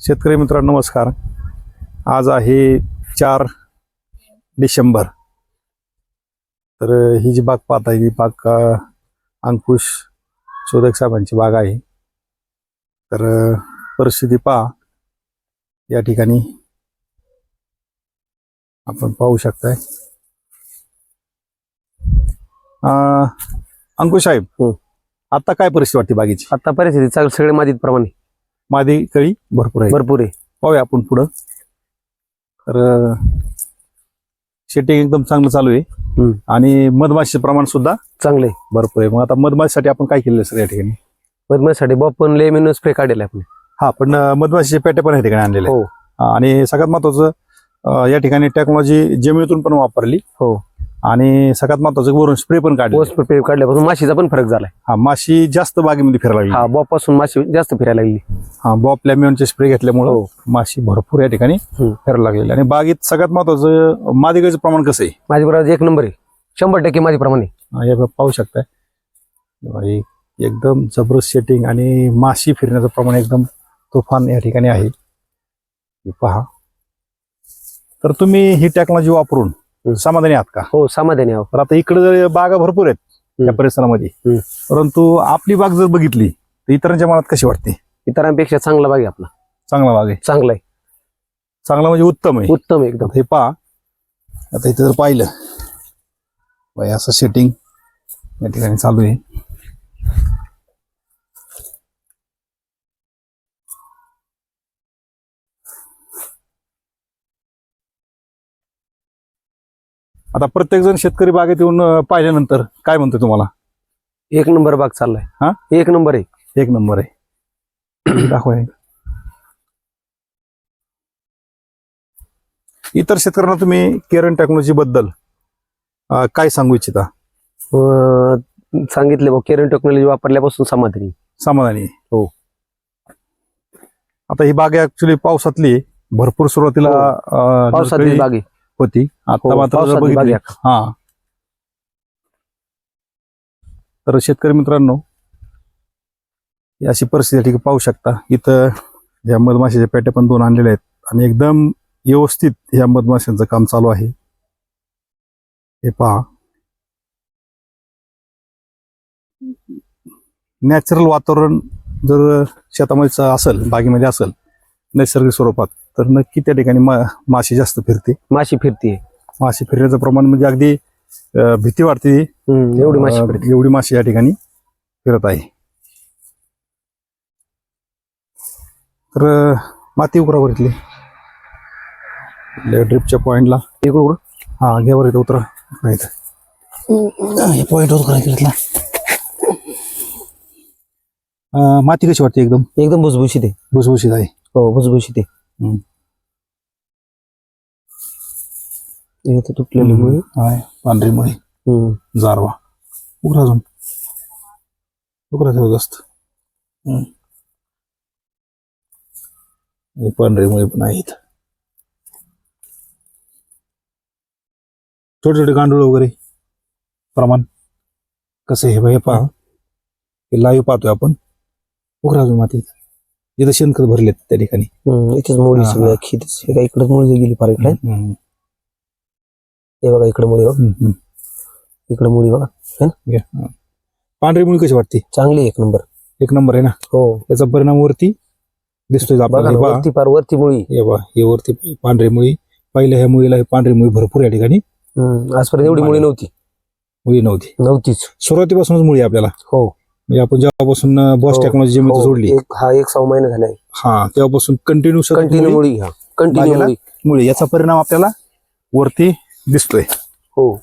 शेतकरी मित्रांनो नमस्कार. आज आहे 4 डिसेंबर. तर ही जी बाग पाहत आहे ही बाग अंकुश शोधक साहेबांची बाग आहे. तर परिस्थिती पहा, या ठिकाणी आपण पाहू शकताय. अंकुश साहेब, आता काय परिस्थिती वाटते बागेची? आता परिस्थिती सगळे मातीत प्रमाणे मादी कळी भरपूर आहे. पाहूया आपण पुढं. तर शेटिंग एकदम चांगलं चालू आहे आणि मधमाशीचं प्रमाण सुद्धा चांगले भरपूर आहे. मग आता मधमाशीसाठी आपण काय केलेलं सर या ठिकाणी? मधमाशीसाठी बॉपन लेमिनो स्प्रे काढलेला आपण. हा, पण मधमाशीचे पेटे पण या ठिकाणी आणलेले हो. आणि सगळ्यात महत्वाचं या ठिकाणी टेक्नॉलॉजी जमिनीतून पण वापरली. हो. आणि सगळ्यात महत्वाचं वरून स्प्रे पण काढले. स्प्रे काढल्यापासून माशीचा पण फरक झालाय. हा, माशी जास्त बागेमध्ये फिरायला लागली. हा, बॉप पासून माशी जास्त फिरायला लागली. हा, बॉप लॅमिओनचे स्प्रे घेतल्यामुळे माशी भरपूर या ठिकाणी फिरायला लागलेली. आणि बागेत सगळ्यात महत्वाचं मादिगळीचं प्रमाण कसं आहे? माझी बरोबर 1 नंबर आहे. 100% माझी प्रमाणे. हे पाहू शकताय, एकदम जबरदस्त सेटिंग आणि माशी फिरण्याचं प्रमाण एकदम तुफान या ठिकाणी आहे. पहा, तर तुम्ही ही टेक्नॉलॉजी वापरून समाधानी आहात का? हो, समाधानी आहोत. तर आता इकडे जर बागा भरपूर आहेत या परिसरामध्ये, परंतु आपली बाग जर बघितली तर इतरांच्या मनात कशी वाटते? इतरांपेक्षा चांगला बाग आहे आपला. चांगला बाग आहे. चांगला आहे. चांगला म्हणजे उत्तम आहे. उत्तम एकदम. हे पहा, आता इथे जर पाहिलं असं सेटिंग या ठिकाणी चालू आहे. आता प्रत्येक जण शेतकरी बागेत येऊन पाहिल्यानंतर काय म्हणतो तुम्हाला? 1 नंबर बाग चाललाय. हा, 1 नंबर आहे. 1 नंबर आहे. दाखवा. इतर शेतकऱ्यांना तुम्ही केरन टेक्नॉलॉजी बद्दल काय सांगू इच्छिता? सांगितले केरन टेक्नॉलॉजी वापरल्यापासून समाधानी. हो. आता ही बाग ऍक्च्युली पावसातली भरपूर सुरुवातीला पावसातली बाग आहे होती. आता मात्र बघितली. हा, तर शेतकरी मित्रांनो अशी परिस्थिती पाहू शकता. इथं या मधमाशीचे पेटे पण 2 आणलेले आहेत आणि एकदम व्यवस्थित या मधमाशांचं काम चालू आहे. हे पहा, नॅचरल वातावरण जर शेतामध्ये असेल, बागेमध्ये असेल नैसर्गिक स्वरूपात, तर नक्की त्या ठिकाणी माशी जास्त फिरते. माशी फिरण्याचं प्रमाण म्हणजे अगदी भीती वाटते. एवढी माशी या ठिकाणी फिरत आहे. तर माती उकरावर इथली ड्रिपच्या पॉइंटला हा घ्यावर इथं उतरा. पॉइंट उतरा. माती कशी वाटते? एकदम भुसभुशीत आहे. भुसभुशीत आहे. हो, भुसभुशीत आहे. तुटलेली मुळी आहे, पांढरी मुळी, जारवा उकरा जास्त. पांढरी मुळी पण आहेत. छोटे छोटे गांडूळ वगैरे प्रमाण कसं आहे हे पहा. हे लाईव्ह पाहतोय आपण. उकरा माती इथं शेणखत भरलेत त्या ठिकाणी. इथेच मुळी सगळी इकडेच मुळी गेली फार. इकडे हे बघा, इकडे मुळी बघा, इकडे मुळी बघा. पांढरी मुळी कशी वाटते? चांगली. 1 नंबर. 1 नंबर आहे ना. हो. त्याचा परिणाम वरती दिसतोय आपल्याला. वरती मुळी हे वरती पांढरी मुळी. पहिल्या ह्या मुळीला पांढरी मुळी भरपूर या ठिकाणी. आजपर्यंत एवढी मुळी नव्हतीच. सुरुवातीपासूनच मुळी आपल्याला. हो. म्हणजे आपण जेव्हापासून बॉस टेक्नॉलॉजी जोडली, 1-6 महिने झाले. हा, तेव्हापासून कंटिन्यू मुळी. याचा परिणाम आपल्याला वरती दिसतोय. हो.